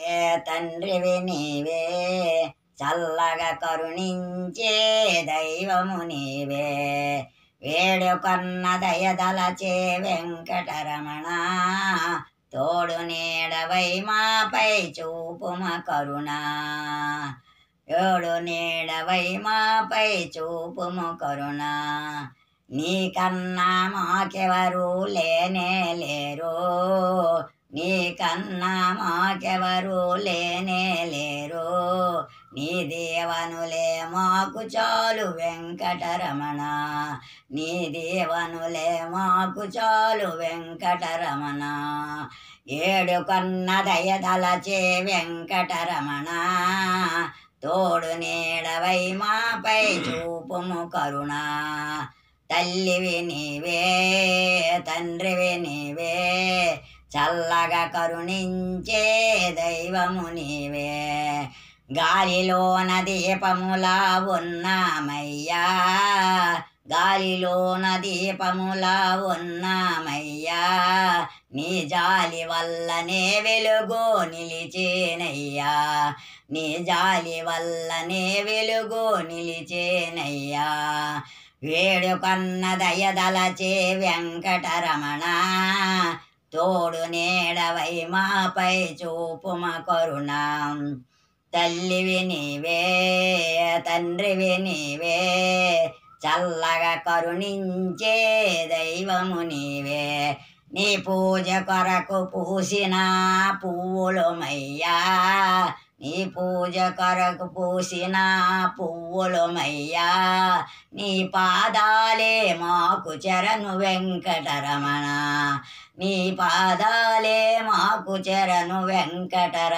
ఏ తండ్రివి నీవే చల్లగా కరుణించే దైవము నీవే వేడుకొన్న దయదలచే వెంకటరమణ తోడు నీడవై మాపై చూపుమ కరుణ తోడు నీడవై మాపై చూపుము కరుణ నీకన్నా మాకెవరు లేనే లేరు నీకన్నా మాకెవరు లేనే లేరు నీ దేవనులే మాకు చాలు వెంకటరమణ నీ దేవనులే మాకు చాలు వెంకటరమణ ఏడుకొన్న దయదలచే వెంకటరమణ తోడు నీడవై మాపై చూపుము కరుణ తల్లివి నీవే తండ్రివి నీవే చల్లగా కరుణించే దైవము నీవే గాలిలోన దీపములా ఉన్నామయ్యా గాలిలోన దీపములా ఉన్నామయ్యా నీ జాలి వల్లనే వెలుగు నిలిచేనయ్యా నీ జాలి వల్లనే వెలుగు నిలిచేనయ్యా వేడుకొన్న దయదలచే వెంకటరమణ తోడు నీడవై మాపై చూపుమ కరుణ తల్లివి నీవే తండ్రివి నీవే చల్లగా కరుణించే దైవము నీవే నీ పూజ కొరకు పూసిన పువ్వులమయ్యా నీ పూజ కొరకు పూసిన పువ్వులమయ్యా నీ పాదాలే మాకు చరణు వెంకటరమణ నీ పాదాలే మాకు చరణు వెంకటరమణ